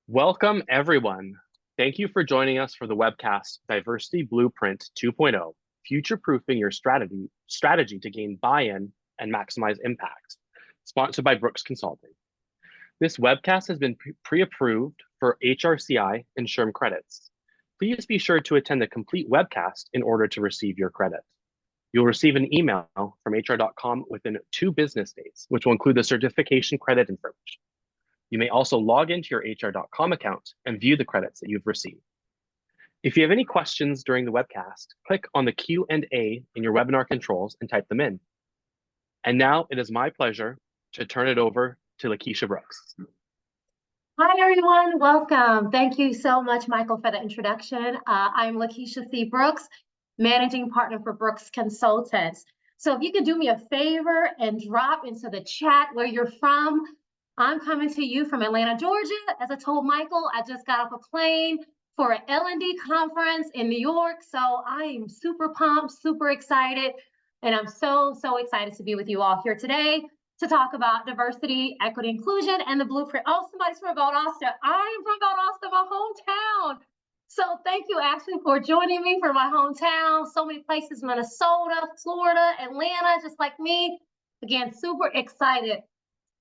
Welcome, everyone. Thank you for joining us for the webcast Diversity Blueprint 2.0, Future-Proofing Your Strategy to Gain Buy-in and Maximize Impact, sponsored by Brooks Consulting. This webcast has been pre-approved for HRCI and SHRM credits. Please be sure to attend the complete webcast in order to receive your credit. You'll receive an email from hr.com within 2 business days, which will include the certification credit information. You may also log into your hr.com account and view the credits that you've received. If you have any questions during the webcast, click on the Q&A in your webinar controls and type them in. And now it is my pleasure to turn it over to LaKisha Brooks. Hi, everyone. Welcome. Thank you so much, Michael, for the introduction. I'm LaKisha C. Brooks, Managing Partner for Brooks Consultants. So if you could do me a favor and drop into the chat where you're from. I'm coming to you from Atlanta, Georgia. As I told Michael, I just got off a plane for an L&D conference in New York. So I am super pumped, super excited. And I'm so excited to be with you all here today to talk about diversity, equity, inclusion, and the blueprint. Oh, somebody's from Valdosta. I am from Valdosta, my hometown. So thank you, Ashley, for joining me for my hometown. So many places, Minnesota, Florida, Atlanta, just like me. Again, super excited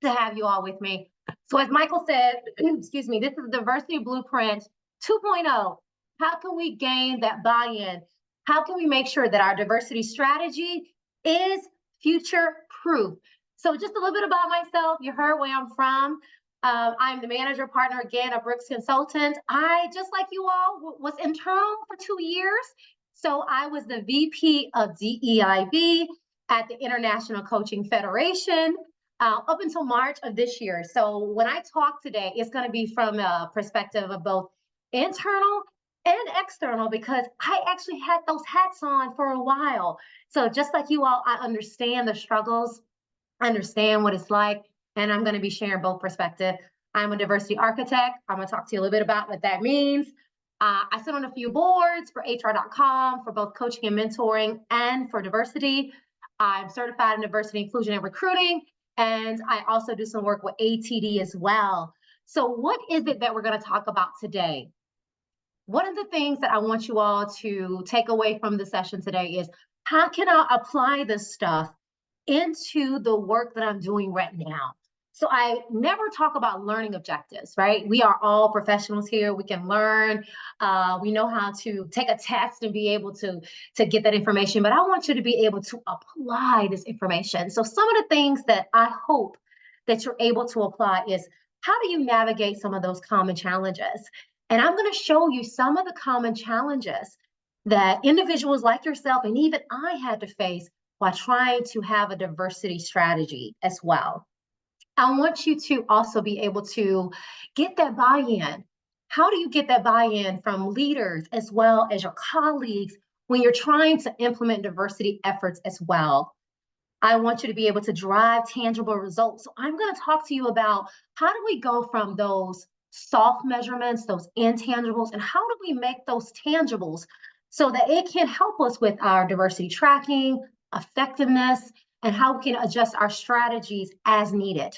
to have you all with me. So as Michael said, excuse me, this is Diversity Blueprint 2.0. How can we gain that buy-in? How can we make sure that our diversity strategy is future-proof? So just a little bit about myself. You heard where I'm from. I'm the manager partner again of Brooks Consultants. I, just like you all, was internal for 2 years. So I was the VP of DEIB at the International Coaching Federation. Up until March of this year. So when I talk today, it's going to be from a perspective of both internal and external, because I actually had those hats on for a while. So just like you all, I understand the struggles, I understand what it's like, and I'm going to be sharing both perspectives. I'm a diversity architect. I'm going to talk to you a little bit about what that means. I sit on a few boards for HR.com for both coaching and mentoring and for diversity. I'm certified in diversity, inclusion, and recruiting. And I also do some work with ATD as well. So what is it that we're going to talk about today? One of the things that I want you all to take away from the session today is, how can I apply this stuff into the work that I'm doing right now? So I never talk about learning objectives, right? We are all professionals here. We can learn. We know how to take a test and be able to get that information. But I want you to be able to apply this information. So some of the things that I hope that you're able to apply is, how do you navigate some of those common challenges? And I'm going to show you some of the common challenges that individuals like yourself and even I had to face while trying to have a diversity strategy as well. I want you to also be able to get that buy-in. How do you get that buy-in from leaders as well as your colleagues when you're trying to implement diversity efforts as well? I want you to be able to drive tangible results. So I'm going to talk to you about, how do we go from those soft measurements, those intangibles, and how do we make those tangibles so that it can help us with our diversity tracking, effectiveness, and how we can adjust our strategies as needed.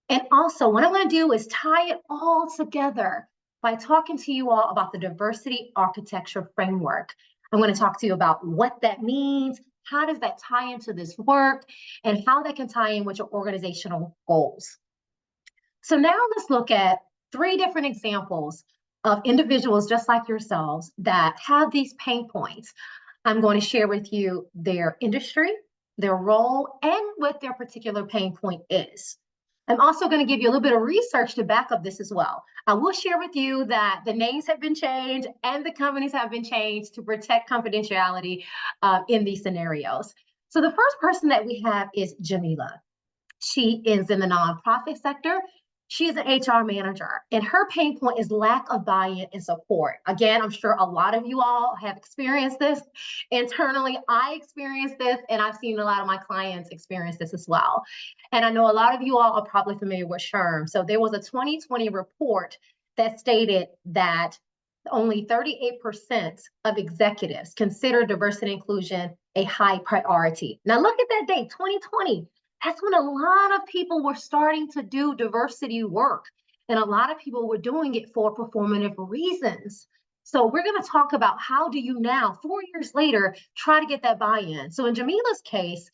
And also, what I'm going to do is tie it all together by talking to you all about the diversity architecture framework. I'm going to talk to you about what that means, how does that tie into this work, and how that can tie in with your organizational goals. So now let's look at 3 different examples of individuals just like yourselves that have these pain points. I'm going to share with you their industry, their role, and what their particular pain point is. I'm also going to give you a little bit of research to back up this as well. I will share with you that the names have been changed and the companies have been changed to protect confidentiality in these scenarios. So the first person that we have is Jamila. She is in the nonprofit sector. She is an HR manager, and her pain point is lack of buy-in and support. Again, I'm sure a lot of you all have experienced this. Internally, I experienced this, and I've seen a lot of my clients experience this as well. And I know a lot of you all are probably familiar with SHRM. So there was a 2020 report that stated that only 38% of executives consider diversity and inclusion a high priority. Now look at that date, 2020. That's when a lot of people were starting to do diversity work. And a lot of people were doing it for performative reasons. So we're going to talk about how do you now, 4 years later, try to get that buy-in. So in Jamila's case,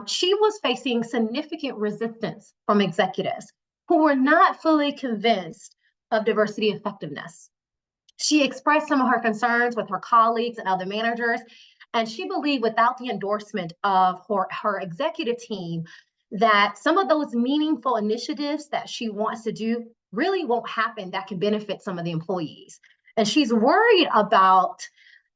she was facing significant resistance from executives who were not fully convinced of diversity effectiveness. She expressed some of her concerns with her colleagues and other managers, and she believed without the endorsement of her executive team that some of those meaningful initiatives that she wants to do really won't happen that can benefit some of the employees. And she's worried about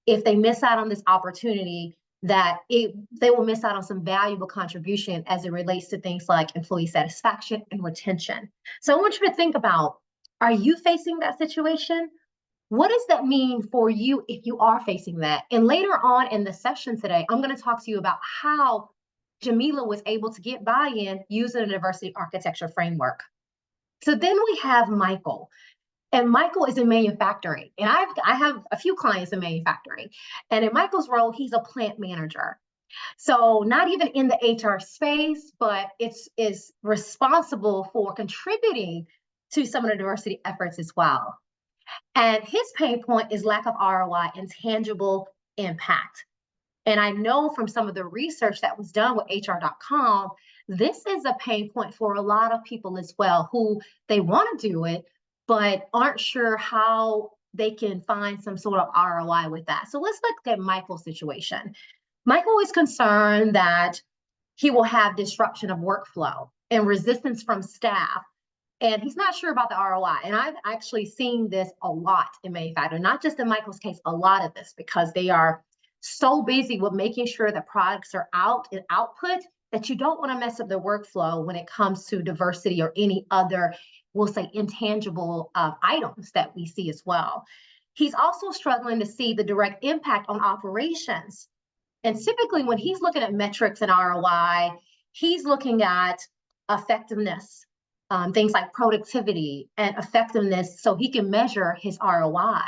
if they miss out on this opportunity, that they will miss out on some valuable contribution as it relates to things like employee satisfaction and retention. So I want you to think about, are you facing that situation? What does that mean for you if you are facing that? And later on in the session today, I'm going to talk to you about how Jamila was able to get buy-in using a diversity architecture framework. So then we have Michael. And Michael is in manufacturing. And I have a few clients in manufacturing. And in Michael's role, he's a plant manager. So not even in the HR space, but is responsible for contributing to some of the diversity efforts as well. And his pain point is lack of ROI and tangible impact. And I know from some of the research that was done with HR.com, this is a pain point for a lot of people as well, who they want to do it, but aren't sure how they can find some sort of ROI with that. So let's look at Michael's situation. Michael is concerned that he will have disruption of workflow and resistance from staff. And he's not sure about the ROI. And I've actually seen this a lot in manufacturing, not just in Michael's case, a lot of this, because they are so busy with making sure that products are out and output that you don't want to mess up the workflow when it comes to diversity or any other, we'll say, intangible items that we see as well. He's also struggling to see the direct impact on operations. And typically when he's looking at metrics and ROI, he's looking at effectiveness, things like productivity and effectiveness, so he can measure his ROI.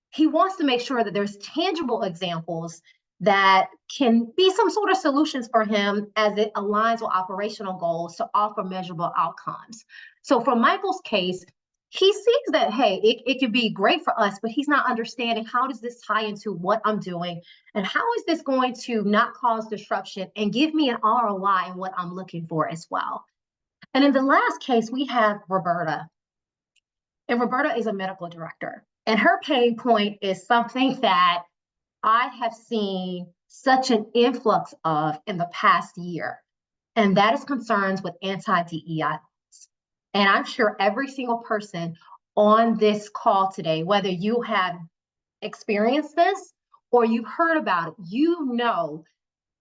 He wants to make sure that there's tangible examples that can be some sort of solutions for him as it aligns with operational goals to offer measurable outcomes. So for Michael's case, he sees that, hey, it could be great for us, but he's not understanding how does this tie into what I'm doing and how is this going to not cause disruption and give me an ROI in what I'm looking for as well. And in the last case, we have Roberta. And Roberta is a medical director. And her pain point is something that I have seen such an influx of in the past year. And that is concerns with anti-DEI. And I'm sure every single person on this call today, whether you have experienced this or you've heard about it, you know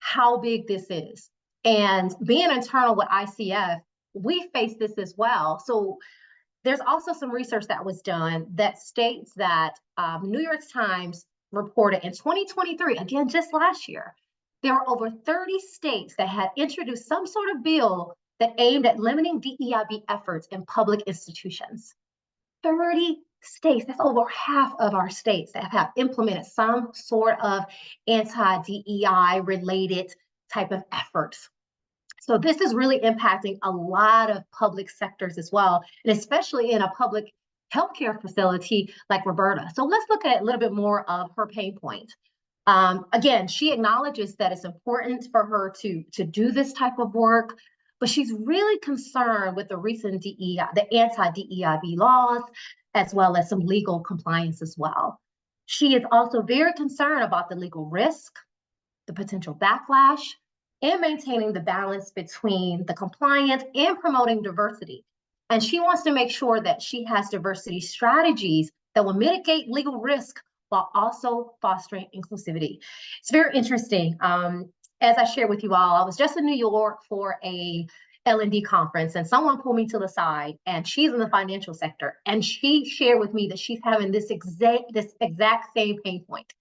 how big this is. And being internal with ICF, we face this as well. So there's also some research that was done that states that New York Times reported in 2023, again, just last year, there were over 30 states that had introduced some sort of bill that aimed at limiting DEIB efforts in public institutions. 30 states, that's over half of our states that have implemented some sort of anti-DEI related type of efforts. So this is really impacting a lot of public sectors as well, and especially in a public healthcare facility like Roberta. So let's look at a little bit more of her pain point. Again, she acknowledges that it's important for her to do this type of work, but she's really concerned with the recent the anti-DEIB laws, as well as some legal compliance as well. She is also very concerned about the legal risk, the potential backlash, and maintaining the balance between the compliance and promoting diversity. And she wants to make sure that she has diversity strategies that will mitigate legal risk while also fostering inclusivity. It's very interesting. As I shared with you all, I was just in New York for a L&D conference, and someone pulled me to the side, and she's in the financial sector, and she shared with me that she's having this exact same pain point.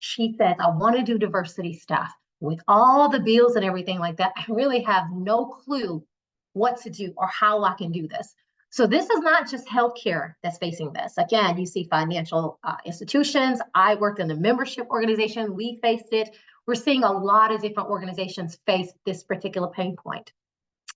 She says, I want to do diversity stuff. With all the bills and everything like that, I really have no clue what to do or how I can do this. So this is not just healthcare that's facing this. Again, you see financial institutions. I worked in the membership organization. We faced it. We're seeing a lot of different organizations face this particular pain point.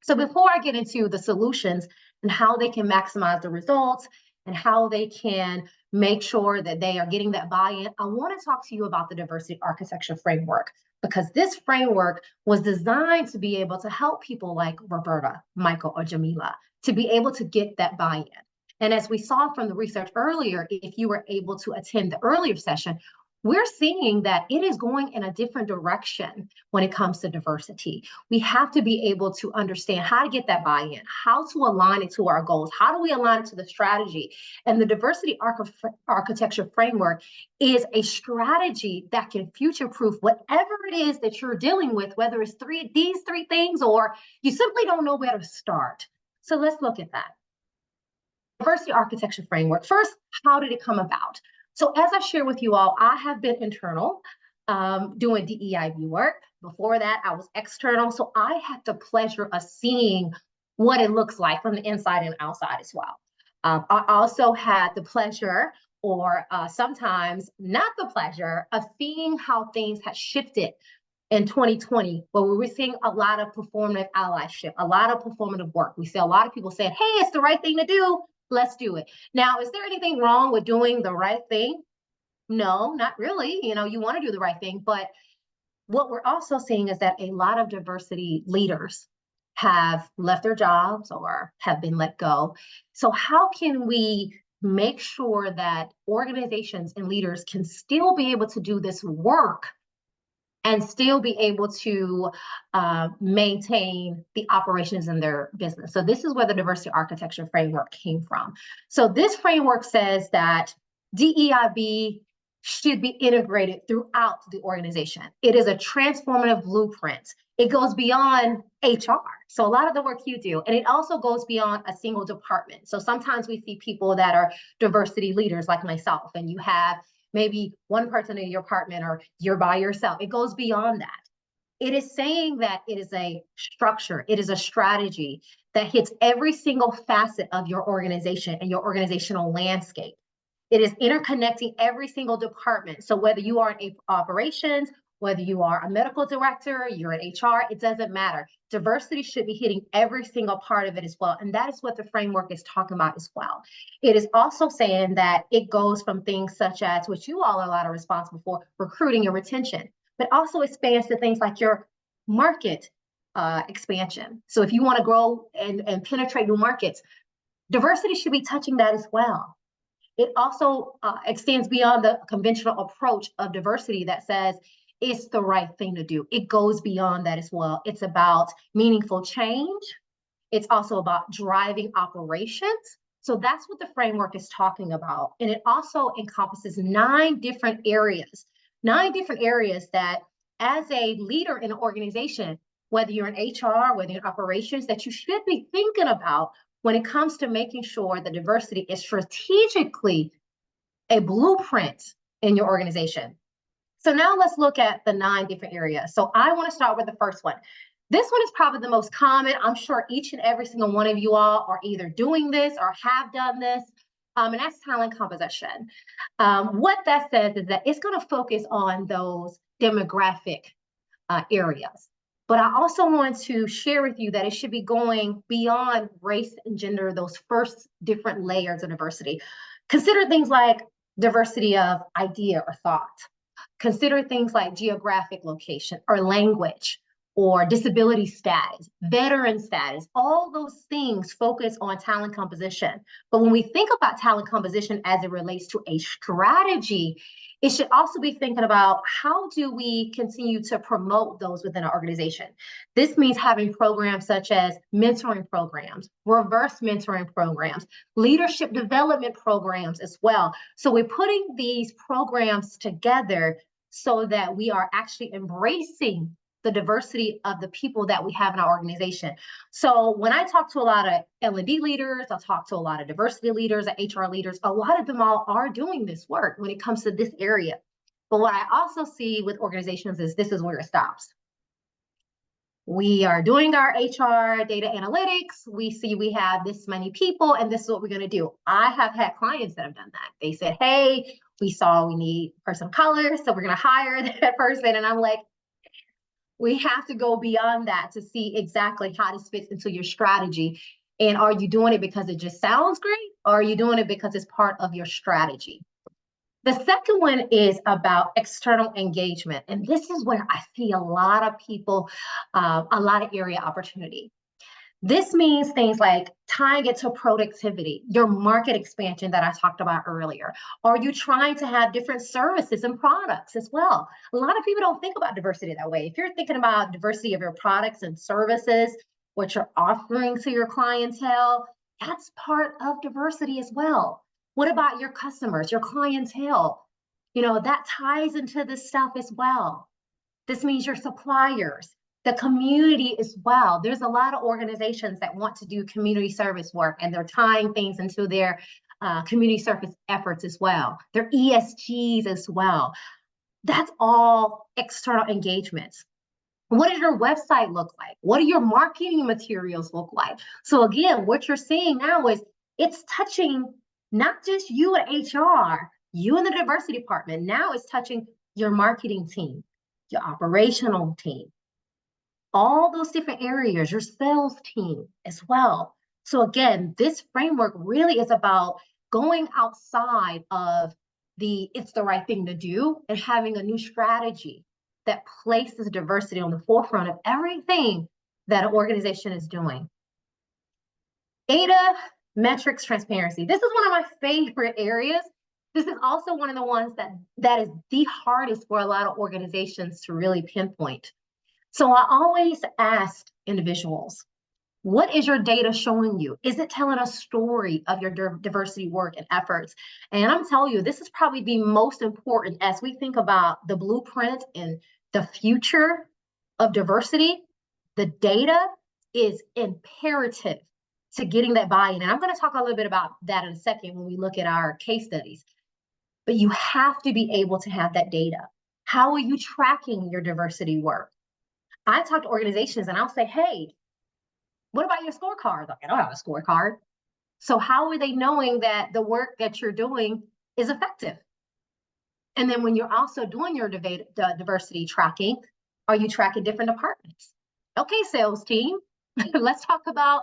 So before I get into the solutions and how they can maximize the results and how they can make sure that they are getting that buy-in, I want to talk to you about the diversity architecture framework, because this framework was designed to be able to help people like Roberta, Michael, or Jamila to be able to get that buy-in. And as we saw from the research earlier, if you were able to attend the earlier session, we're seeing that it is going in a different direction when it comes to diversity. We have to be able to understand how to get that buy-in, how to align it to our goals, how do we align it to the strategy? And the diversity architecture framework is a strategy that can future-proof whatever it is that you're dealing with, whether it's these three things or you simply don't know where to start. So let's look at that. Diversity architecture framework. First, how did it come about? So as I share with you all, I have been internal doing DEIB work. Before that, I was external. So I had the pleasure of seeing what it looks like from the inside and outside as well. I also had the pleasure, or sometimes not the pleasure, of seeing how things had shifted in 2020, where we were seeing a lot of performative allyship, a lot of performative work. We see a lot of people saying, hey, it's the right thing to do. Let's do it. Now, is there anything wrong with doing the right thing? No, not really. You know, you want to do the right thing. But what we're also seeing is that a lot of diversity leaders have left their jobs or have been let go. So how can we make sure that organizations and leaders can still be able to do this work and still be able to maintain the operations in their business? So this is where the diversity architecture framework came from. So this framework says that DEIB should be integrated throughout the organization. It is a transformative blueprint. It goes beyond HR. So a lot of the work you do, and it also goes beyond a single department. So sometimes we see people that are diversity leaders like myself, and you have maybe one person in your department or you're by yourself. It goes beyond that. It is saying that it is a structure, it is a strategy that hits every single facet of your organization and your organizational landscape. It is interconnecting every single department. So whether you are in operations, whether you are a medical director, you're in HR, it doesn't matter. Diversity should be hitting every single part of it as well. And that is what the framework is talking about as well. It is also saying that it goes from things such as, which you all are a lot of responsible for, recruiting and retention, but also expands to things like your market expansion. So if you want to grow and penetrate new markets, diversity should be touching that as well. It also extends beyond the conventional approach of diversity that says it's the right thing to do. It goes beyond that as well. It's about meaningful change. It's also about driving operations. So that's what the framework is talking about. And it also encompasses 9 different areas that as a leader in an organization, whether you're in HR, whether you're in operations, that you should be thinking about when it comes to making sure that diversity is strategically a blueprint in your organization. So now let's look at the 9 different areas. So I want to start with the first one. This one is probably the most common. I'm sure each and every single one of you all are either doing this or have done this, and that's talent composition. What that says is that it's going to focus on those demographic areas. But I also want to share with you that it should be going beyond race and gender, those first different layers of diversity. Consider things like diversity of idea or thought. Consider things like geographic location or language or disability status, veteran status. All those things focus on talent composition. But when we think about talent composition as it relates to a strategy, it should also be thinking about how do we continue to promote those within our organization. This means having programs such as mentoring programs, reverse mentoring programs, leadership development programs as well. So we're putting these programs together so that we are actually embracing the diversity of the people that we have in our organization. So when I talk to a lot of L&D leaders, I talk to a lot of diversity leaders, HR leaders, a lot of them all are doing this work when it comes to this area. But what I also see with organizations is this is where it stops. We are doing our HR data analytics. We see we have this many people and this is what we're going to do. I have had clients that have done that. They said, hey, we saw we need a person of color, so we're going to hire that person. And I'm like, we have to go beyond that to see exactly how this fits into your strategy. And are you doing it because it just sounds great? Or are you doing it because it's part of your strategy? The second one is about external engagement. And this is where I see a lot of people, a lot of area opportunity. This means things like tying it to productivity, your market expansion that I talked about earlier. Are you trying to have different services and products as well? A lot of people don't think about diversity that way. If you're thinking about diversity of your products and services, what you're offering to your clientele, that's part of diversity as well. What about your customers, your clientele? That ties into this stuff as well. This means your suppliers, the community as well. There's a lot of organizations that want to do community service work, and they're tying things into their community service efforts as well. Their ESGs as well. That's all external engagements. What does your website look like? What do your marketing materials look like? So again, what you're seeing now is it's touching not just you and HR, you and the diversity department. Now it's touching your marketing team, your operational team, all those different areas, your sales team as well. So again, this framework really is about going outside of it's the right thing to do and having a new strategy that places diversity on the forefront of everything that an organization is doing. Data, metrics, transparency. This is one of my favorite areas. This is also one of the ones that is the hardest for a lot of organizations to really pinpoint. So I always ask individuals, what is your data showing you? Is it telling a story of your diversity work and efforts? And I'm telling you, this is probably the most important as we think about the blueprint and the future of diversity. The data is imperative to getting that buy-in. And I'm going to talk a little bit about that in a second when we look at our case studies. But you have to be able to have that data. How are you tracking your diversity work? I talk to organizations and I'll say, hey, what about your scorecard? Like, I don't have a scorecard. So how are they knowing that the work that you're doing is effective? And then when you're also doing your diversity tracking, are you tracking different departments? Okay, sales team, let's talk about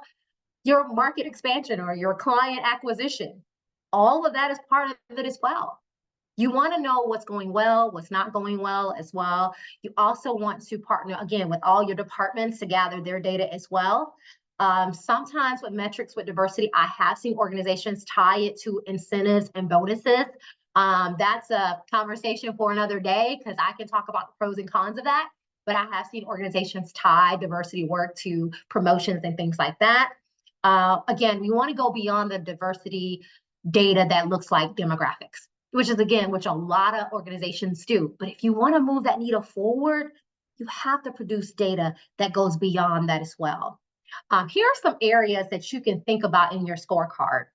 your market expansion or your client acquisition. All of that is part of it as well. You want to know what's going well, what's not going well as well. You also want to partner, again, with all your departments to gather their data as well. Sometimes with metrics with diversity, I have seen organizations tie it to incentives and bonuses. That's a conversation for another day because I can talk about the pros and cons of that. But I have seen organizations tie diversity work to promotions and things like that. Again, we want to go beyond the diversity data that looks like demographics, which is, again, which a lot of organizations do. But if you want to move that needle forward, you have to produce data that goes beyond that as well. Here are some areas that you can think about in your scorecard.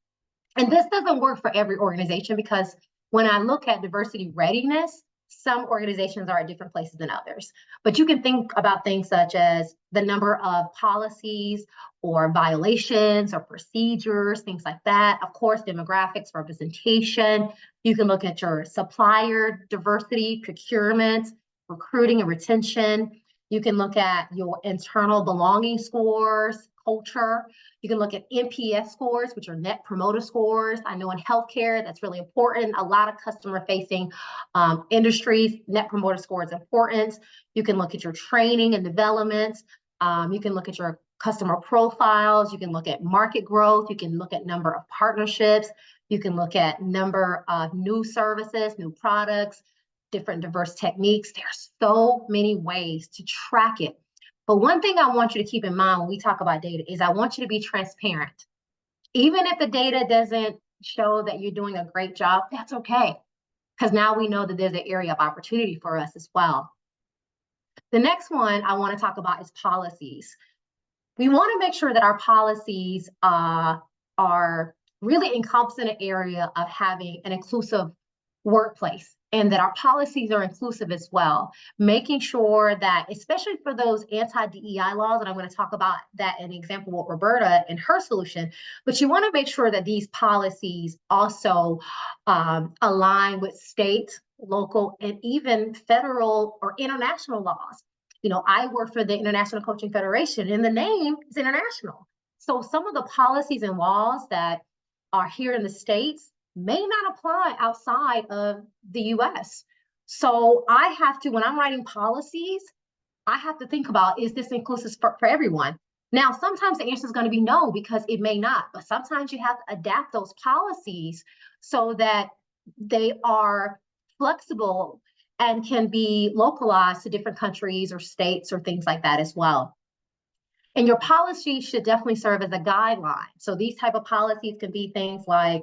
And this doesn't work for every organization because when I look at diversity readiness, some organizations are at different places than others. But you can think about things such as the number of policies or violations or procedures, things like that. Of course, demographics, representation. You can look at your supplier diversity, procurement, recruiting and retention. You can look at your internal belonging scores, culture. You can look at NPS scores, which are net promoter scores. I know in healthcare, that's really important. A lot of customer-facing industries, net promoter score is important. You can look at your training and development. You can look at your customer profiles. You can look at market growth. You can look at number of partnerships. You can look at number of new services, new products, different diverse techniques. There's so many ways to track it. But one thing I want you to keep in mind when we talk about data is I want you to be transparent. Even if the data doesn't show that you're doing a great job, that's okay. Because now we know that there's an area of opportunity for us as well. The next one I want to talk about is policies. We want to make sure that our policies are really encompassing an area of having an inclusive workplace and that our policies are inclusive as well, making sure that, especially for those anti-DEI laws, and I'm going to talk about that in an example with Roberta and her solution, but you want to make sure that these policies also align with state, local, and even federal or international laws. I work for the International Coaching Federation, and the name is international. So some of the policies and laws that are here in the States may not apply outside of the US. So I have to, when I'm writing policies, I have to think about, is this inclusive for everyone? Now, sometimes the answer is going to be no, because it may not, but sometimes you have to adapt those policies so that they are flexible and can be localized to different countries or states or things like that as well. And your policy should definitely serve as a guideline. So these type of policies can be things like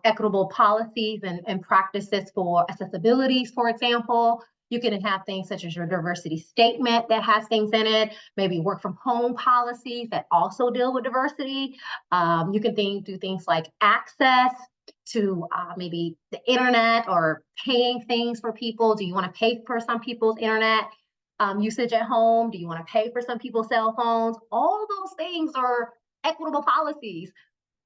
equitable policies and practices for accessibilities, for example. You can have things such as your diversity statement that has things in it, maybe work from home policies that also deal with diversity. You can do things like access to maybe the internet or paying things for people. Do you want to pay for some people's internet usage at home? Do you want to pay for some people's cell phones? All those things are equitable policies.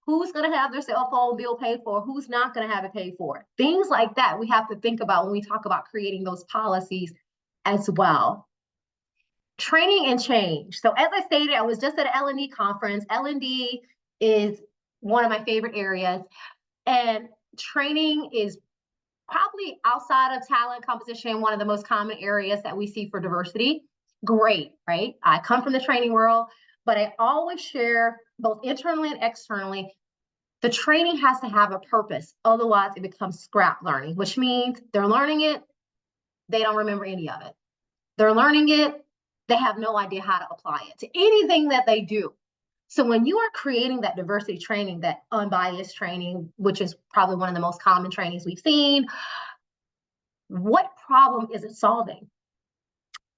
Who's going to have their cell phone bill paid for? Who's not going to have it paid for? Things like that we have to think about when we talk about creating those policies as well. Training and change. So as I stated, I was just at an L&D conference. L&D is one of my favorite areas. And training is probably outside of talent composition, one of the most common areas that we see for diversity. Great, right? I come from the training world, but I always share both internally and externally, the training has to have a purpose. Otherwise, it becomes scrap learning, which means they're learning it, they don't remember any of it. They're learning it, they have no idea how to apply it to anything that they do. So when you are creating that diversity training, that unbiased training, which is probably one of the most common trainings we've seen, what problem is it solving?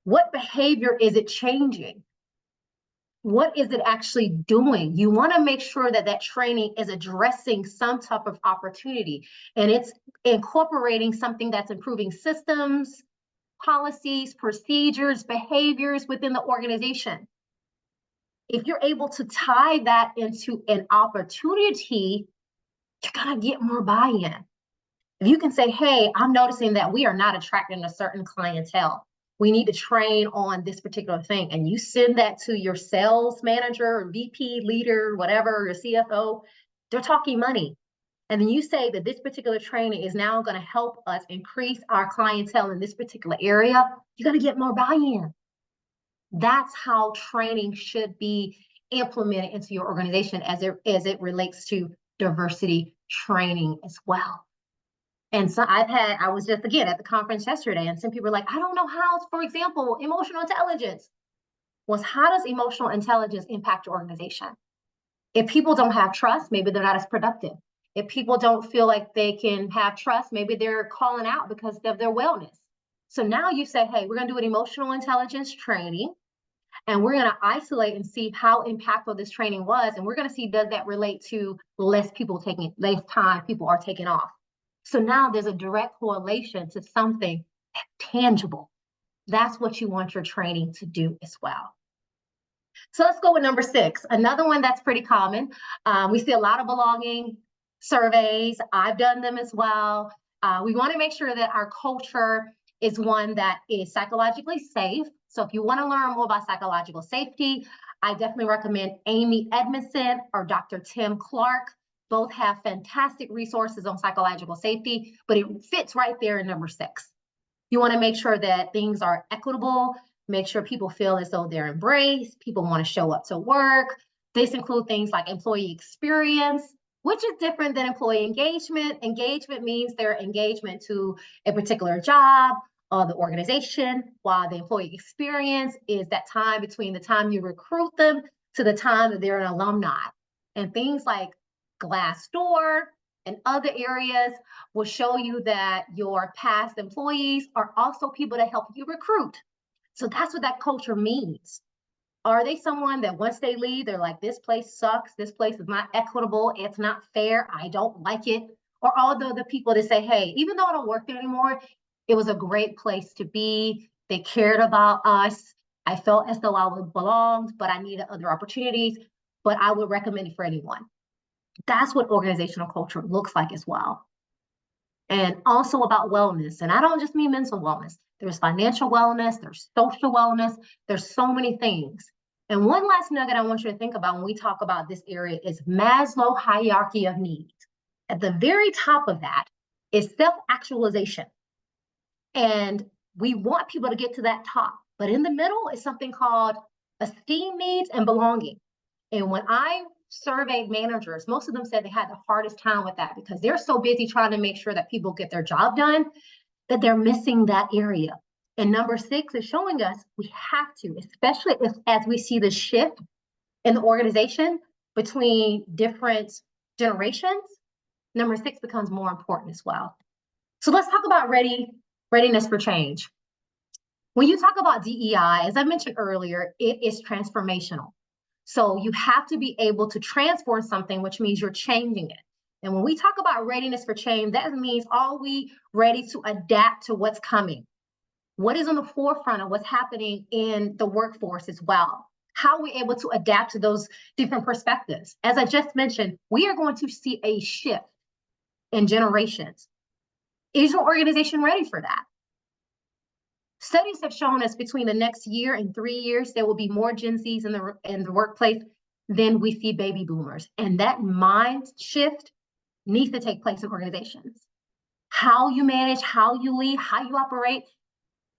What behavior is it changing? What is it actually doing? You want to make sure that that training is addressing some type of opportunity, and it's incorporating something that's improving systems, policies, procedures, behaviors within the organization. If you're able to tie that into an opportunity, you're going to get more buy-in. If you can say, hey, I'm noticing that we are not attracting a certain clientele. We need to train on this particular thing. And you send that to your sales manager or VP leader, whatever, your CFO, they're talking money. And then you say that this particular training is now going to help us increase our clientele in this particular area, you're going to get more buy-in. That's how training should be implemented into your organization as it relates to diversity training as well. And so I was just, again, at the conference yesterday, and some people were like, I don't know how, for example, emotional intelligence. Well, how does emotional intelligence impact your organization? If people don't have trust, maybe they're not as productive. If people don't feel like they can have trust, maybe they're calling out because of their wellness. So now you say, hey, we're going to do an emotional intelligence training, and we're going to isolate and see how impactful this training was. And we're going to see, does that relate to less time people are taking off? So now there's a direct correlation to something tangible. That's what you want your training to do as well. So let's go with number 6. Another one that's pretty common. We see a lot of belonging surveys. I've done them as well. We want to make sure that our culture is one that is psychologically safe. So if you want to learn more about psychological safety, I definitely recommend Amy Edmondson or Dr. Tim Clark. Both have fantastic resources on psychological safety, but it fits right there in number 6. You want to make sure that things are equitable, make sure people feel as though they're embraced, people want to show up to work. This includes things like employee experience, which is different than employee engagement. Engagement means their engagement to a particular job or the organization, while the employee experience is that time between the time you recruit them to the time that they're an alumni. And things like Glassdoor and other areas will show you that your past employees are also people that help you recruit. So that's what that culture means. Are they someone that once they leave, they're like, this place sucks, this place is not equitable, it's not fair, I don't like it? Or are the people that say, hey, even though I don't work there anymore, it was a great place to be, they cared about us, I felt as though I belonged, but I needed other opportunities, but I would recommend it for anyone. That's what organizational culture looks like as well. And also about wellness. And I don't just mean mental wellness. There's financial wellness, there's social wellness, there's so many things. And one last nugget I want you to think about when we talk about this area is Maslow hierarchy of needs. At the very top of that is self-actualization. And we want people to get to that top. But in the middle is something called esteem needs and belonging. And when I surveyed managers, most of them said they had the hardest time with that because they're so busy trying to make sure that people get their job done that they're missing that area. And number 6 is showing us we have to, especially as we see the shift in the organization between different generations, number 6 becomes more important as well. So let's talk about readiness for change. When you talk about DEI, as I mentioned earlier, it is transformational. So you have to be able to transform something, which means you're changing it. And when we talk about readiness for change, that means are we ready to adapt to what's coming? What is on the forefront of what's happening in the workforce as well? How are we able to adapt to those different perspectives? As I just mentioned, we are going to see a shift in generations. Is your organization ready for that? Studies have shown us between the next year and 3 years, there will be more Gen Zs in the workplace than we see baby boomers. And that mind shift needs to take place in organizations. How you manage, how you lead, how you operate.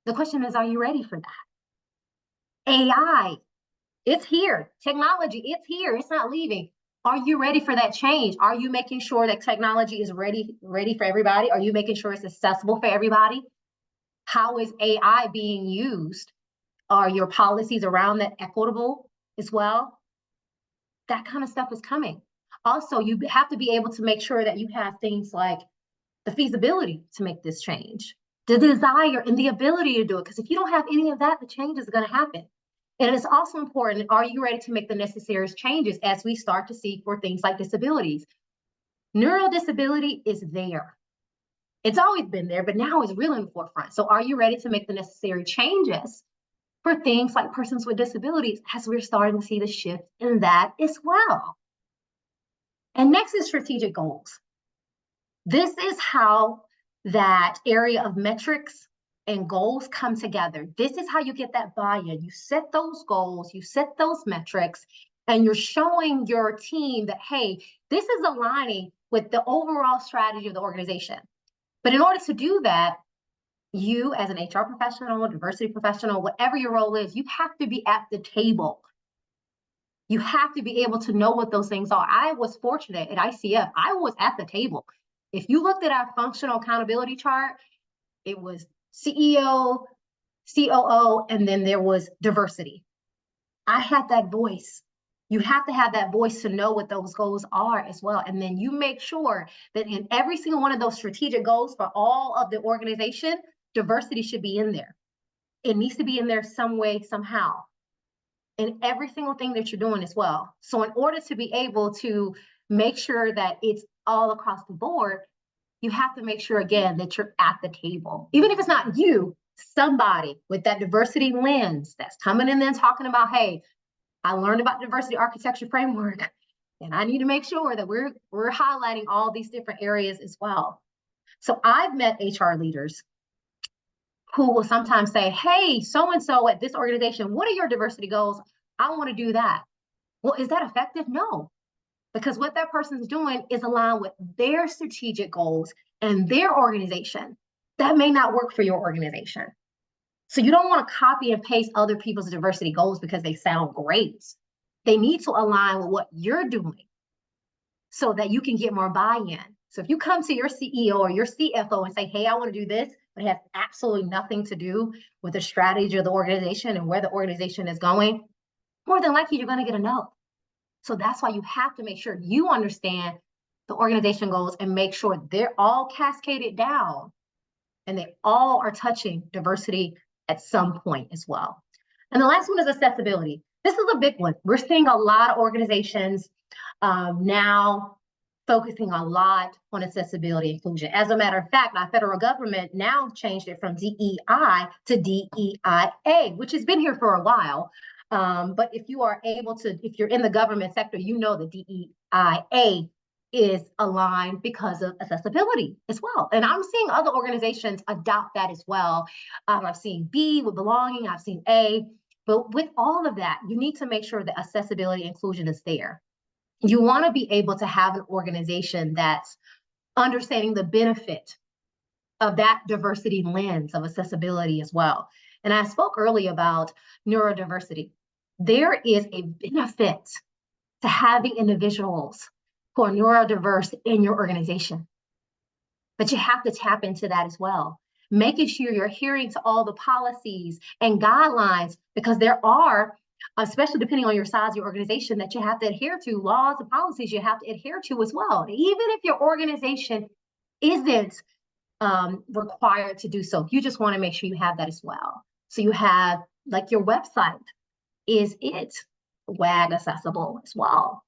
The question is, are you ready for that? AI, it's here. Technology, it's here. It's not leaving. Are you ready for that change? Are you making sure that technology is ready for everybody? Are you making sure it's accessible for everybody? How is AI being used? Are your policies around that equitable as well? That kind of stuff is coming. Also, you have to be able to make sure that you have things like the feasibility to make this change, the desire and the ability to do it. Because if you don't have any of that, the change is going to happen. And it's also important, are you ready to make the necessary changes as we start to see for things like disabilities? Neurodisability is there. It's always been there, but now it's really in the forefront. So are you ready to make the necessary changes for things like persons with disabilities as we're starting to see the shift in that as well? And next is strategic goals. This is how that area of metrics and goals come together. This is how you get that buy-in. You set those goals, you set those metrics, and you're showing your team that, hey, this is aligning with the overall strategy of the organization. But in order to do that, you as an HR professional, diversity professional, whatever your role is, you have to be at the table. You have to be able to know what those things are. I was fortunate at ICF. I was at the table. If you looked at our functional accountability chart, it was CEO, COO, and then there was diversity. I had that voice. You have to have that voice to know what those goals are as well. And then you make sure that in every single one of those strategic goals for all of the organization, diversity should be in there. It needs to be in there some way, somehow, in every single thing that you're doing as well. So in order to be able to make sure that it's all across the board, you have to make sure, again, that you're at the table. Even if it's not you, somebody with that diversity lens that's coming in there and talking about, hey, I learned about diversity architecture framework, and I need to make sure that we're highlighting all these different areas as well. So I've met HR leaders who will sometimes say, hey, so-and-so at this organization, what are your diversity goals? I want to do that. Well, is that effective? No, because what that person's doing is aligned with their strategic goals and their organization. That may not work for your organization. So you don't want to copy and paste other people's diversity goals because they sound great. They need to align with what you're doing so that you can get more buy-in. So if you come to your CEO or your CFO and say, hey, I want to do this, but it has absolutely nothing to do with the strategy of the organization and where the organization is going, more than likely you're going to get a no. So that's why you have to make sure you understand the organization goals and make sure they're all cascaded down and they all are touching diversity at some point as well. And the last one is accessibility. This is a big one. We're seeing a lot of organizations now focusing a lot on accessibility inclusion. As a matter of fact, our federal government now changed it from DEI to DEIA, which has been here for a while. But if you are able to, if you're in the government sector, you know the DEIA is aligned because of accessibility as well. And I'm seeing other organizations adopt that as well. I've seen B with belonging, I've seen A, But with all of that, you need to make sure that accessibility inclusion is there. You want to be able to have an organization that's understanding the benefit of that diversity lens of accessibility as well. And I spoke earlier about neurodiversity. There is a benefit to having individuals who are neurodiverse in your organization. But you have to tap into that as well, making sure you're adhering to all the policies and guidelines, because there are, especially depending on your size of your organization, that you have to adhere to, laws and policies you have to adhere to as well. Even if your organization isn't required to do so, you just want to make sure you have that as well. So you have, like, your website, is it WAG accessible as well?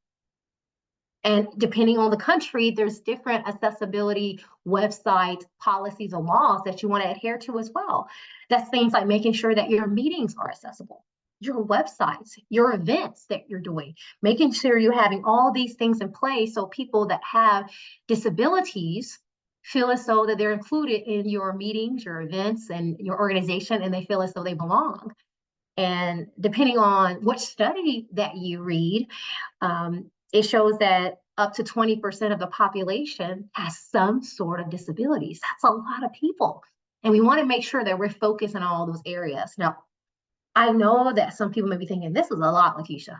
And depending on the country, there's different accessibility website policies and laws that you want to adhere to as well. That's things like making sure that your meetings are accessible, your websites, your events that you're doing, making sure you're having all these things in place so people that have disabilities feel as though that they're included in your meetings, your events, and your organization, and they feel as though they belong. And depending on what study that you read, it shows that up to 20% of the population has some sort of disabilities. That's a lot of people. And we want to make sure that we're focused on all those areas. Now, I know that some people may be thinking, this is a lot, LaKisha.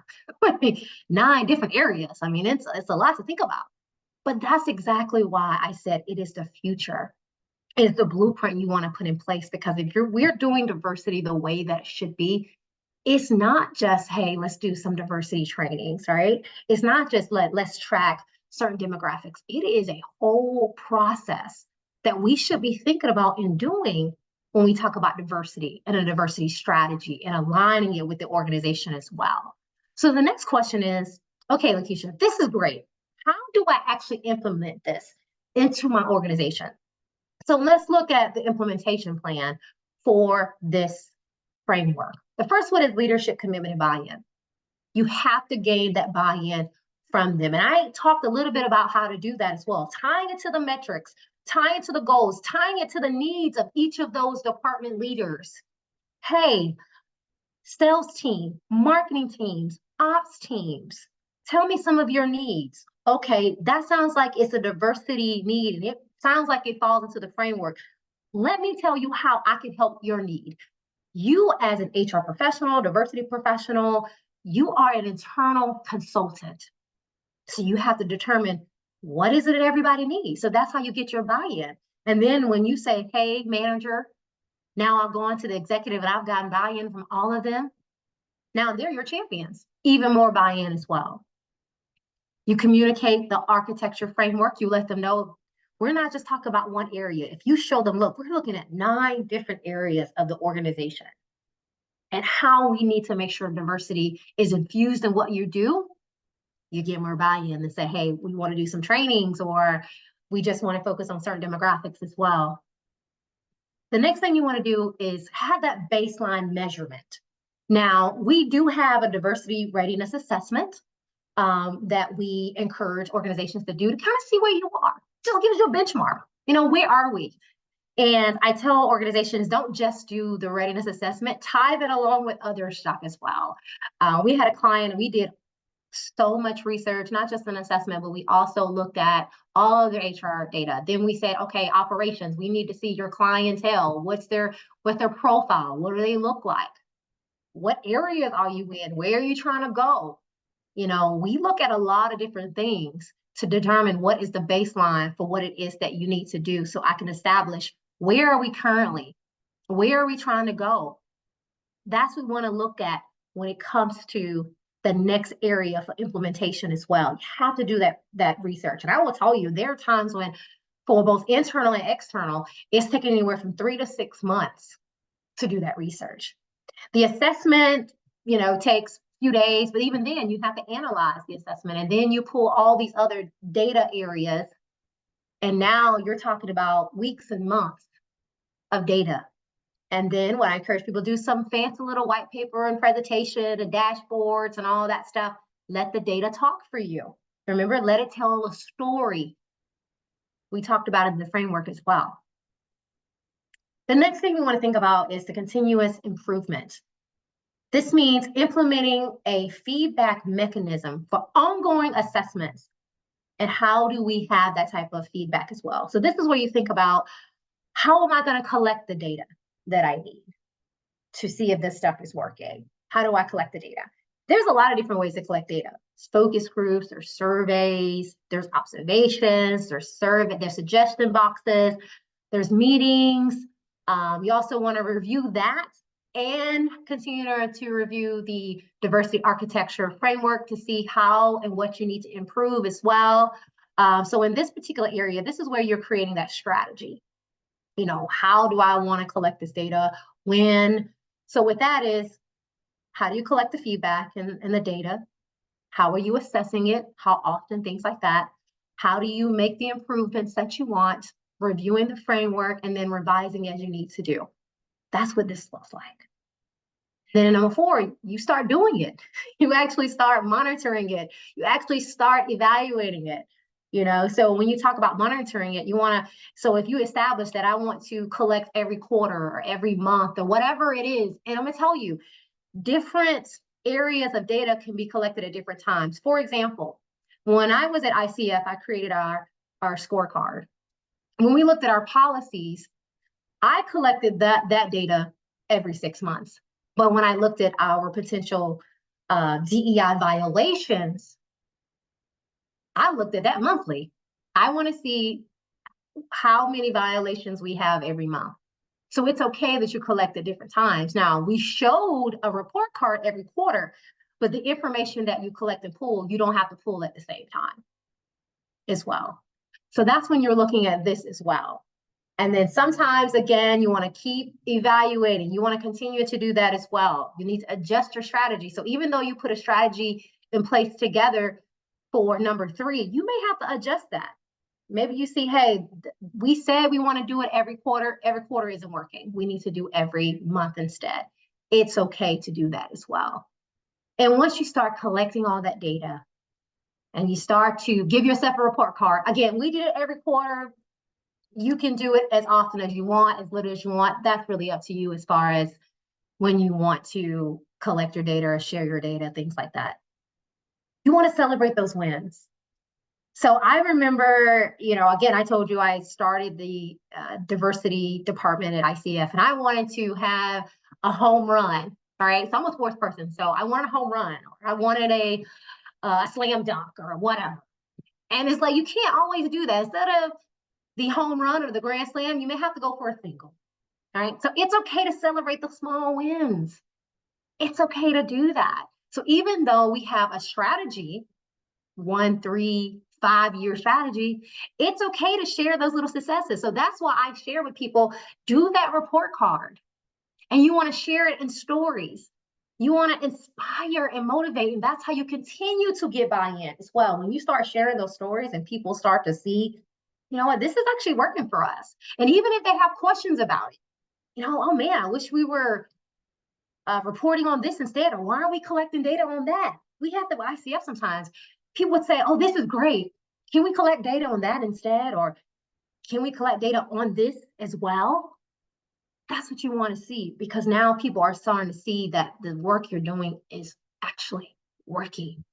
9 different areas. I mean, it's a lot to think about. But that's exactly why I said it is the future. Is the blueprint you want to put in place, because if we're doing diversity the way that it should be, it's not just, hey, let's do some diversity trainings, right? It's not just let's track certain demographics. It is a whole process that we should be thinking about and doing when we talk about diversity and a diversity strategy and aligning it with the organization as well. So the next question is, okay, LaKisha, this is great. How do I actually implement this into my organization? So let's look at the implementation plan for this framework. The first one is leadership, commitment, and buy-in. You have to gain that buy-in from them. And I talked a little bit about how to do that as well, tying it to the metrics, tying it to the goals, tying it to the needs of each of those department leaders. Hey, sales team, marketing teams, ops teams, tell me some of your needs. Okay, that sounds like it's a diversity need, and it sounds like it falls into the framework. Let me tell you how I can help your need. You, as an HR professional, diversity professional, you are an internal consultant. So you have to determine what is it that everybody needs. So that's how you get your buy-in. And then when you say, hey, manager, now I've gone to the executive and I've gotten buy-in from all of them, now they're your champions. Even more buy-in as well. You communicate the architecture framework. You let them know we're not just talking about one area. If you show them, look, we're looking at 9 different areas of the organization and how we need to make sure diversity is infused in what you do, you get more buy-in and say, hey, we want to do some trainings, or we just want to focus on certain demographics as well. The next thing you want to do is have that baseline measurement. Now, we do have a diversity readiness assessment that we encourage organizations to do to kind of see where you are. Just gives you a benchmark. You know, where are we? And I tell organizations, don't just do the readiness assessment, tie that along with other stuff as well. We had a client, and we did so much research, not just an assessment, but we also looked at all of their HR data. Then we said, okay, operations, we need to see your clientele. What's their profile? What do they look like? What areas are you in? Where are you trying to go? You know, we look at a lot of different things to determine what is the baseline for what it is that you need to do, so I can establish where are we currently, where are we trying to go. That's what we want to look at when it comes to the next area for implementation as well. You have to do that research. And I will tell you, there are times when, for both internal and external, it's taking anywhere from 3 to 6 months to do that research. The assessment, you know, takes a few days, but even then you have to analyze the assessment, and then you pull all these other data areas, and now you're talking about weeks and months of data. And then what I encourage people to do, some fancy little white paper and presentation and dashboards and all that stuff. Let the data talk for you. Remember, let it tell a story. We talked about it in the framework as well. The next thing we want to think about is the continuous improvement. This means implementing a feedback mechanism for ongoing assessments. And how do we have that type of feedback as well? So this is where you think about, how am I going to collect the data that I need to see if this stuff is working? How do I collect the data? There's a lot of different ways to collect data. There's focus groups, there's surveys, there's observations, there's suggestion boxes, there's meetings. You also want to review that and continue to review the diversity architecture framework to see how and what you need to improve as well. So in this particular area, this is where you're creating that strategy. You know, how do I want to collect this data? When? So with that is, how do you collect the feedback and the data? How are you assessing it? How often? Things like that. How do you make the improvements that you want? Reviewing the framework and then revising as you need to do. That's what this looks like. Then number 4, you start doing it. You actually start monitoring it. You actually start evaluating it. You know, so when you talk about monitoring it, you want to, so if you establish that I want to collect every quarter or every month or whatever it is, and I'm going to tell you, different areas of data can be collected at different times. For example, when I was at ICF, I created our scorecard. When we looked at our policies, I collected that data every 6 months. But when I looked at our potential DEI violations, I looked at that monthly. I want to see how many violations we have every month. So it's okay that you collect at different times. Now, we showed a report card every quarter, but the information that you collect and pull, you don't have to pull at the same time as well. So that's when you're looking at this as well. And then sometimes, again, you want to keep evaluating. You want to continue to do that as well. You need to adjust your strategy. So even though you put a strategy in place together for number 3, you may have to adjust that. Maybe you see, hey, we said we want to do it every quarter. Every quarter isn't working. We need to do every month instead. It's okay to do that as well. And once you start collecting all that data and you start to give yourself a report card, again, we did it every quarter. You can do it as often as you want, as little as you want. That's really up to you as far as when you want to collect your data or share your data, things like that. You want to celebrate those wins. So I remember, you know, again, I told you I started the diversity department at ICF, and I wanted to have a home run. All right, so I'm a sports person, so I wanted a home run, or I wanted a slam dunk, or whatever. And it's like, you can't always do that. Instead of the home run or the grand slam, you may have to go for a single. All right, so it's okay to celebrate the small wins. It's okay to do that. So even though we have a strategy, 1, 3, 5-year strategy, it's okay to share those little successes. So that's why I share with people, do that report card. And you want to share it in stories. You want to inspire and motivate, and that's how you continue to get buy-in as well. When you start sharing those stories and people start to see, you know what, this is actually working for us. And even if they have questions about it, you know, oh man, I wish we were reporting on this instead, or why are we collecting data on that? We have the ICF sometimes. People would say, oh, this is great. Can we collect data on that instead? Or can we collect data on this as well? That's what you want to see, because now people are starting to see that the work you're doing is actually working.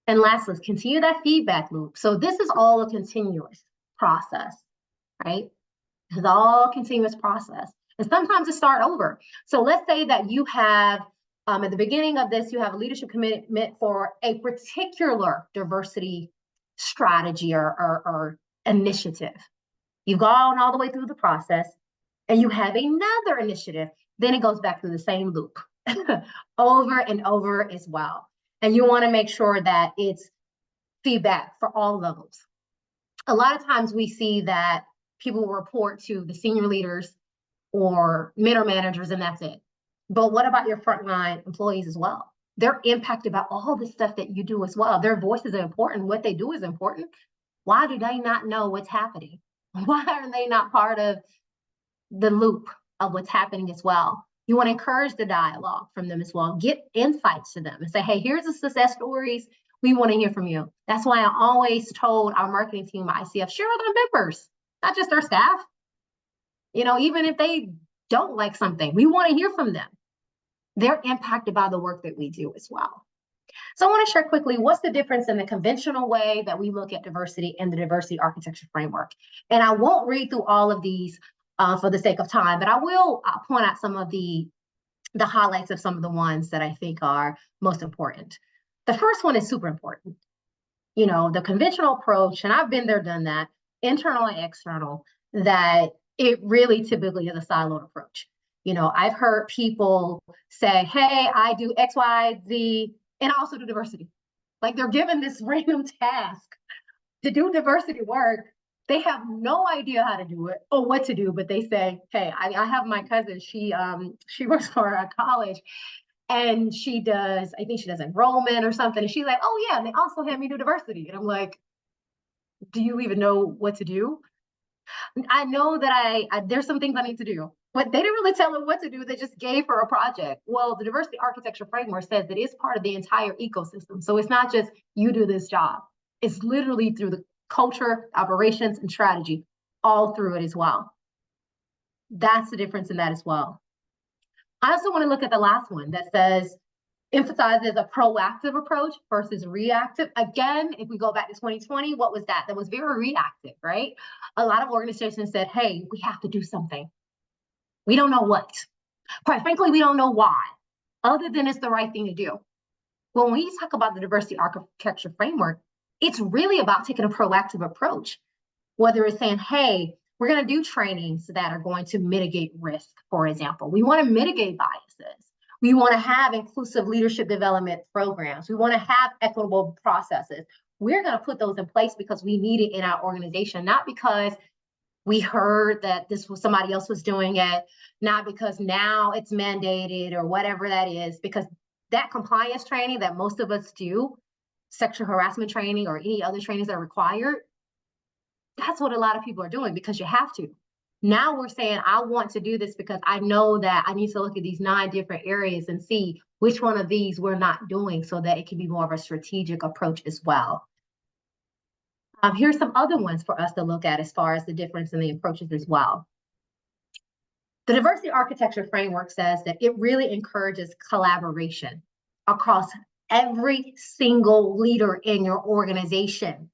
And lastly, continue that feedback loop. So this is all a continuous process, right? This is all continuous process. And sometimes it start over. So let's say that you have, at the beginning of this, you have a leadership commitment for a particular diversity strategy or initiative. You've gone all the way through the process and you have another initiative. Then it goes back through the same loop over and over as well. And you want to make sure that it's feedback for all levels. A lot of times we see that people report to the senior leaders or middle managers, and that's it. But what about your frontline employees as well? They're impacted by all the stuff that you do as well. Their voices are important. What they do is important. Why do they not know what's happening? Why are they not part of the loop of what's happening as well? You want to encourage the dialogue from them as well. Get insights to them and say, hey, here's the success stories. We want to hear from you. That's why I always told our marketing team at ICF, share with our members, not just our staff. You know, even if they don't like something, we want to hear from them. they're impacted by the work that we do as well. So I want to share quickly what's the difference in the conventional way that we look at diversity and the diversity architecture framework. And I won't read through all of these for the sake of time, but I will point out some of the highlights of some of the ones that I think are most important. The first one is super important. You know, the conventional approach, and I've been there, done that, internal and external, that it really typically is a siloed approach. You know, I've heard people say, hey, I do X, Y, Z, and I also do diversity. Like they're given this random task to do diversity work. They have no idea how to do it or what to do, but they say, hey, I have my cousin, she works for a college and she does, I think she does enrollment or something. And she's like, oh yeah, and they also have me do diversity. And I'm like, do you even know what to do? I know that I there's some things I need to do, but they didn't really tell her what to do. They just gave her a project. Well, the diversity architecture framework says that it's part of the entire ecosystem. So it's not just you do this job. It's literally through the culture, operations, and strategy, all through it as well. That's the difference in that as well. I also want to look at the last one that says, emphasizes a proactive approach versus reactive. Again, if we go back to 2020, what was that? That was very reactive, right? A lot of organizations said, hey, we have to do something. We don't know what. Quite frankly, we don't know why, other than it's the right thing to do. When we talk about the diversity architecture framework, it's really about taking a proactive approach, whether it's saying, hey, we're going to do trainings that are going to mitigate risk, for example. We want to mitigate biases. We want to have inclusive leadership development programs. We want to have equitable processes. We're going to put those in place because we need it in our organization, not because we heard that this was somebody else was doing it, not because now it's mandated or whatever that is, because that compliance training that most of us do, sexual harassment training or any other trainings that are required, that's what a lot of people are doing because you have to. Now we're saying, I want to do this because I know that I need to look at these 9 different areas and see which one of these we're not doing so that it can be more of a strategic approach as well. Here's some other ones for us to look at as far as the difference in the approaches as well. The diversity architecture framework says that it really encourages collaboration across every single leader in your organization.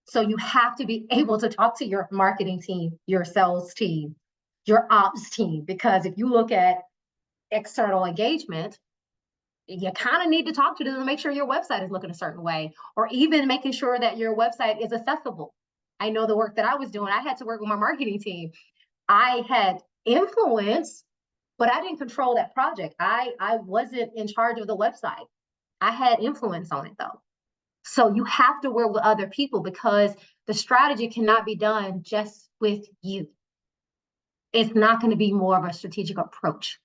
So you have to be able to talk to your marketing team, your sales team, your ops team, because if you look at external engagement, you kind of need to talk to them to make sure your website is looking a certain way, or even making sure that your website is accessible. I know the work that I was doing, I had to work with my marketing team. I had influence, but I didn't control that project. I wasn't in charge of the website. I had influence on it though. So you have to work with other people because the strategy cannot be done just with you. It's not going to be more of a strategic approach.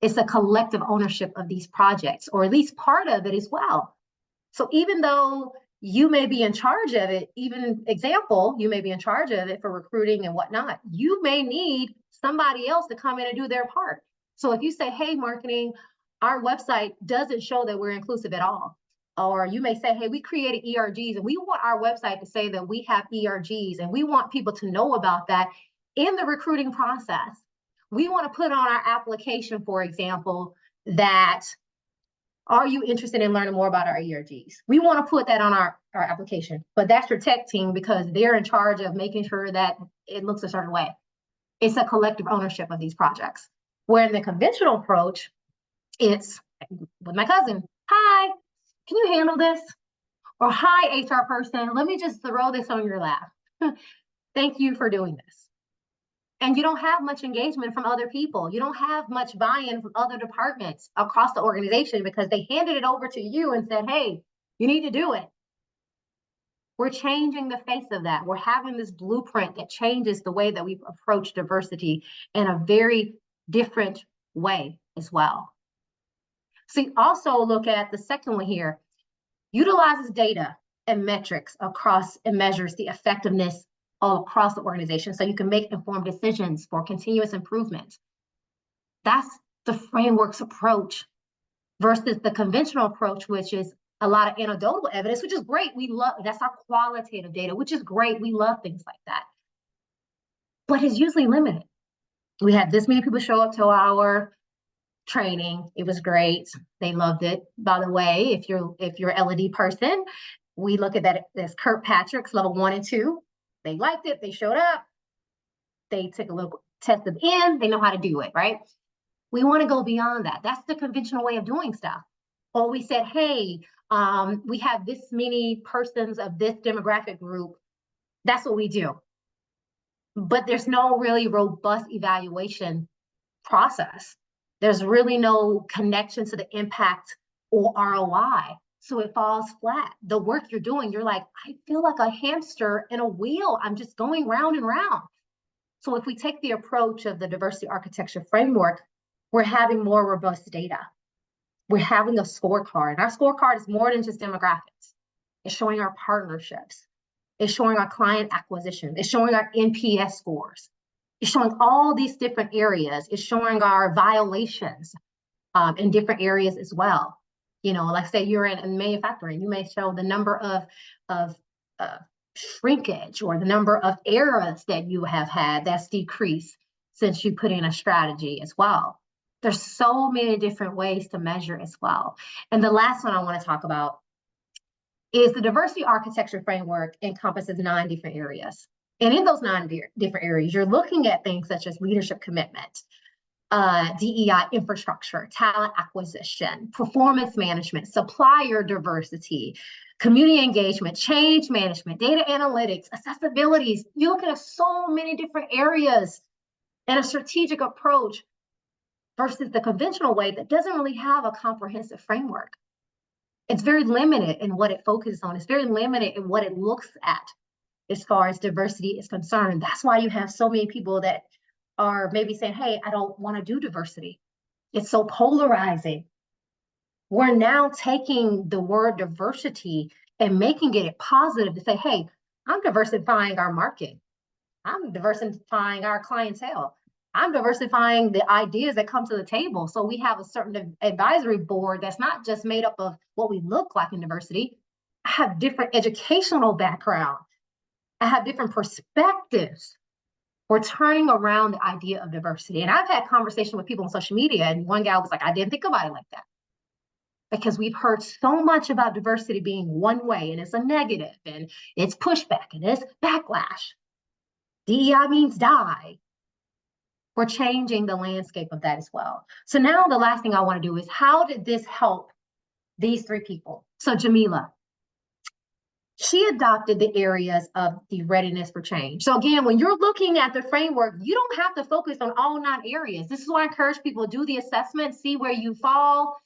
It's a collective ownership of these projects, or at least part of it as well. So even though you may be in charge of it, even example, you may be in charge of it for recruiting and whatnot, you may need somebody else to come in and do their part. So if you say, hey, marketing, our website doesn't show that we're inclusive at all. Or you may say, hey, we created ERGs and we want our website to say that we have ERGs and we want people to know about that in the recruiting process. We want to put on our application, for example, that are you interested in learning more about our ERGs? We want to put that on our application, but that's your tech team because they're in charge of making sure that it looks a certain way. It's a collective ownership of these projects. Where in the conventional approach, it's with my cousin, hi, can you handle this? Or hi, HR person, let me just throw this on your lap. Thank you for doing this. And you don't have much engagement from other people. You don't have much buy-in from other departments across the organization because they handed it over to you and said, hey, you need to do it. We're changing the face of that. We're having this blueprint that changes the way that we approach diversity in a very different way as well. So you also look at the second one here, utilizes data and metrics across and measures the effectiveness all across the organization so you can make informed decisions for continuous improvement. That's the framework's approach versus the conventional approach, which is a lot of anecdotal evidence, which is great. We love, that's our qualitative data, which is great. We love things like that. But it's usually limited. We had this many people show up to our training. It was great. They loved it. By the way, if you're an LED person, we look at that as Kirkpatrick's level 1 and 2. They liked it. They showed up. They took a little test at the end. They know how to do it, right? We want to go beyond that. That's the conventional way of doing stuff. Or we said, hey, we have this many persons of this demographic group. That's what we do. But there's no really robust evaluation process. There's really no connection to the impact or ROI. So it falls flat. The work you're doing, you're like, I feel like a hamster in a wheel. I'm just going round and round. So if we take the approach of the diversity architecture framework, we're having more robust data. We're having a scorecard. And our scorecard is more than just demographics. It's showing our partnerships. It's showing our client acquisition. It's showing our NPS scores. It's showing all these different areas. It's showing our violations in different areas as well. You know, like say you're in manufacturing, you may show the number of shrinkage or the number of errors that you have had that's decreased since you put in a strategy as well. There's so many different ways to measure as well. And the last one I want to talk about is the diversity architecture framework encompasses 9 different areas. And in those 9 different areas, you're looking at things such as leadership commitment, DEI infrastructure, talent acquisition, performance management, supplier diversity, community engagement, change management, data analytics, accessibilities. You're looking at so many different areas and a strategic approach versus the conventional way that doesn't really have a comprehensive framework. It's very limited in what it focuses on. It's very limited in what it looks at as far as diversity is concerned. That's why you have so many people that are maybe saying, hey, I don't want to do diversity. It's so polarizing. We're now taking the word diversity and making it positive to say, hey, I'm diversifying our market. I'm diversifying our clientele. I'm diversifying the ideas that come to the table. So we have a certain advisory board that's not just made up of what we look like in diversity. I have different educational background. I have different perspectives. We're turning around the idea of diversity. And I've had conversation with people on social media, and one guy was like, I didn't think about it like that. Because we've heard so much about diversity being one way, and it's a negative, and it's pushback, and it's backlash. DEI means die. We're changing the landscape of that as well. So now the last thing I want to do is, how did this help these 3 people? So Jamila, she adopted the areas of the readiness for change. So again, when you're looking at the framework, you don't have to focus on all 9 areas. This is why I encourage people to do the assessment, see where you fall.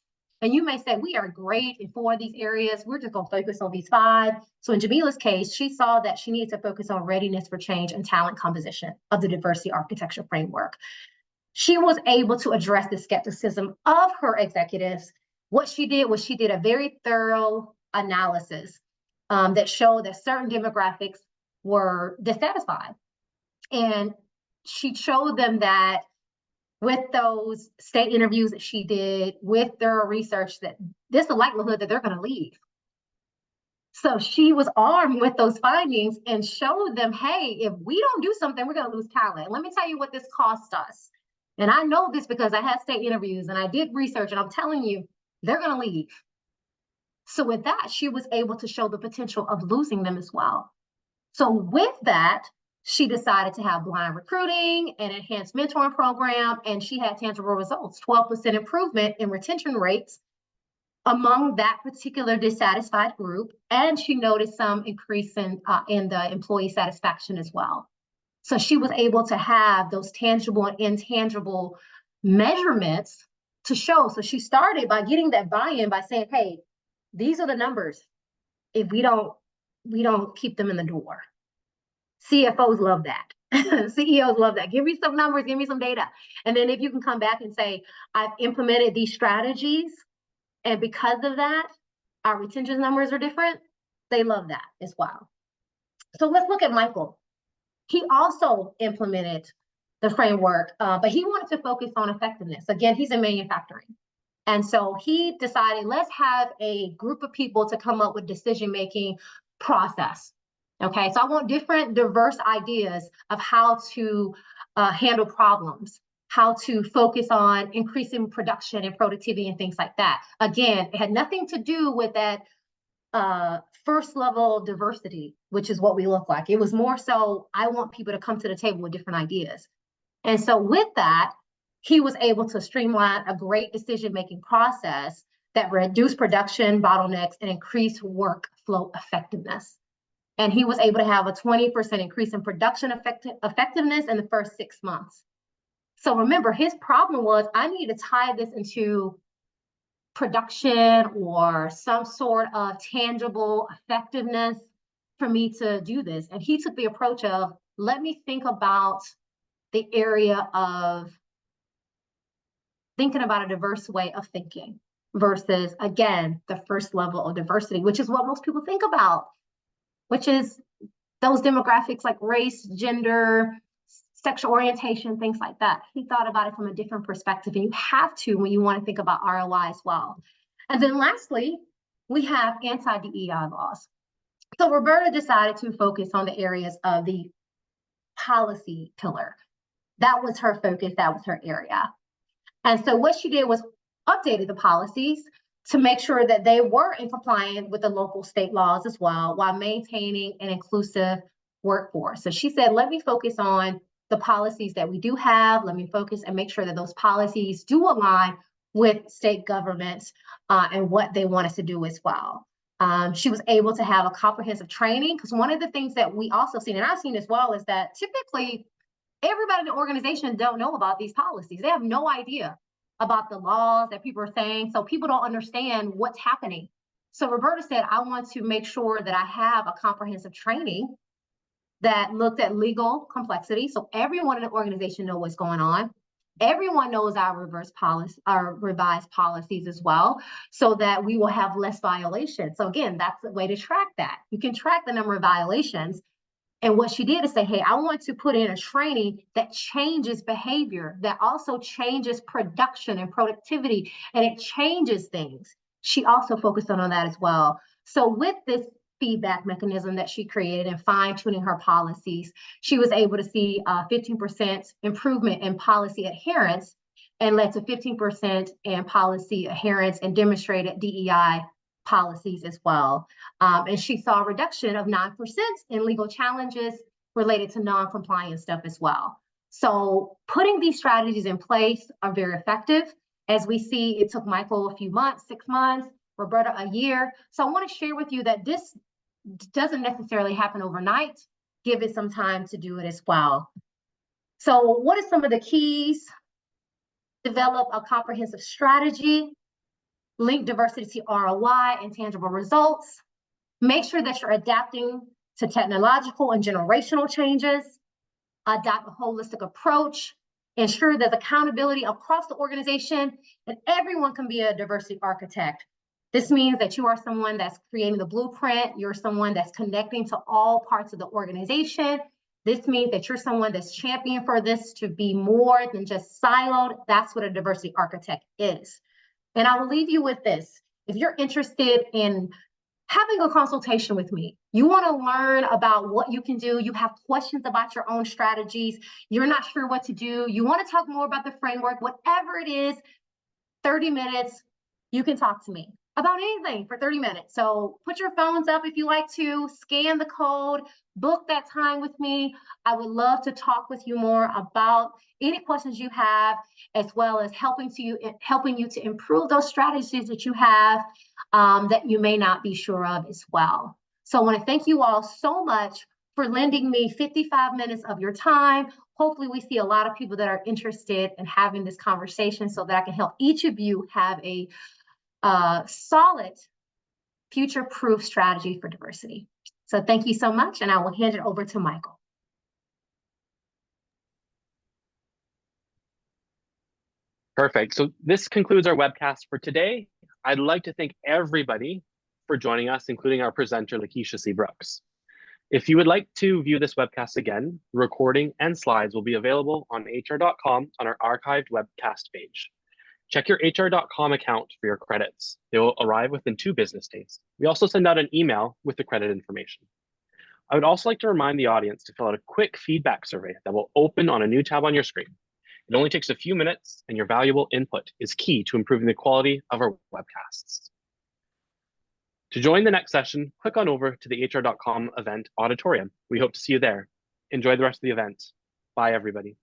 And you may say, we are great in 4 of these areas. We're just going to focus on these 5. So in Jamila's case, she saw that she needed to focus on readiness for change and talent composition of the diversity architecture framework. She was able to address the skepticism of her executives. What she did was she did a very thorough analysis that showed that certain demographics were dissatisfied. And she showed them that with those state interviews that she did, with their research, that there's a likelihood that they're going to leave. So she was armed with those findings and showed them, hey, if we don't do something, we're going to lose talent. Let me tell you what this costs us. And I know this because I had state interviews and I did research, and I'm telling you, they're going to leave. So with that, she was able to show the potential of losing them as well. So with that, she decided to have blind recruiting and enhanced mentoring program, and she had tangible results, 12% improvement in retention rates among that particular dissatisfied group. And she noticed some increase in the employee satisfaction as well. So she was able to have those tangible and intangible measurements to show. So she started by getting that buy-in by saying, hey, these are the numbers if we don't keep them in the door. CFOs love that. CEOs love that. Give me some numbers, give me some data. And then if you can come back and say, I've implemented these strategies, and because of that, our retention numbers are different, they love that as well. So let's look at Michael. He also implemented the framework, but he wanted to focus on effectiveness. Again, he's in manufacturing. And so he decided, let's have a group of people to come up with decision-making process. Okay, so I want different diverse ideas of how to handle problems. how to focus on increasing production and productivity and things like that. Again, it had nothing to do with that first level diversity, which is what we look like. It was more so, I want people to come to the table with different ideas. And so with that, he was able to streamline a great decision-making process that reduced production bottlenecks and increased workflow effectiveness. And he was able to have a 20% increase in production effectiveness in the first 6 months. So remember, his problem was, I need to tie this into production or some sort of tangible effectiveness for me to do this. And he took the approach of, let me think about the area of thinking about a diverse way of thinking versus, again, the first level of diversity, which is what most people think about, which is those demographics like race, gender, sexual orientation, things like that. He thought about it from a different perspective, and you have to when you want to think about ROI as well. And then lastly, we have anti-DEI laws. So Roberta decided to focus on the areas of the policy pillar. That was her focus, that was her area. And so what she did was updated the policies to make sure that they were in compliance with the local state laws as well, while maintaining an inclusive workforce. So she said, let me focus on the policies that we do have. Let me focus and make sure that those policies do align with state governments and what they want us to do as well. She was able to have a comprehensive training, because one of the things that we also seen, and I've seen as well, is that typically everybody in the organization don't know about these policies. They have no idea about the laws that people are saying. So people don't understand what's happening. So Roberta said, I want to make sure that I have a comprehensive training that looked at legal complexity. So everyone in the organization knows what's going on. Everyone knows our revised policies as well, so that we will have less violations. So again, that's the way to track that. You can track the number of violations. And what she did is say, hey, I want to put in a training that changes behavior, that also changes production and productivity, and it changes things. She also focused on that as well. So with this feedback mechanism that she created and fine-tuning her policies, she was able to see a 15% improvement in policy adherence, and led to 15% in policy adherence and demonstrated DEI policies as well. And she saw a reduction of 9% in legal challenges related to non-compliance stuff as well. So putting these strategies in place are very effective. As we see, it took Michael a few months, 6 months, Roberta a year. So I want to share with you that this doesn't necessarily happen overnight. Give it some time to do it as well. So what are some of the keys? Develop a comprehensive strategy. Link diversity to ROI and tangible results. Make sure that you're adapting to technological and generational changes. Adopt a holistic approach. Ensure there's accountability across the organization, and everyone can be a diversity architect. This means that you are someone that's creating the blueprint. You're someone that's connecting to all parts of the organization. This means that you're someone that's championing for this to be more than just siloed. That's what a diversity architect is. And I will leave you with this. If you're interested in having a consultation with me, you want to learn about what you can do, you have questions about your own strategies, you're not sure what to do, you want to talk more about the framework, whatever it is, 30 minutes, you can talk to me about anything for 30 minutes. So put your phones up if you like to, scan the code, book that time with me. I would love to talk with you more about any questions you have, as well as helping you to improve those strategies that you have that you may not be sure of as well. So I want to thank you all so much for lending me 55 minutes of your time. Hopefully we see a lot of people that are interested in having this conversation, so that I can help each of you have a solid future-proof strategy for diversity. So thank you so much, and I will hand it over to Michael. Perfect. So this concludes our webcast for today. I'd like to thank everybody for joining us, including our presenter, LaKisha C. Brooks. If you would like to view this webcast again, the recording and slides will be available on hr.com on our archived webcast page. Check your hr.com account for your credits. They will arrive within 2 business days. We also send out an email with the credit information. I would also like to remind the audience to fill out a quick feedback survey that will open on a new tab on your screen. It only takes a few minutes, and your valuable input is key to improving the quality of our webcasts. To join the next session, click on over to the hr.com event auditorium. We hope to see you there. Enjoy the rest of the event. Bye, everybody.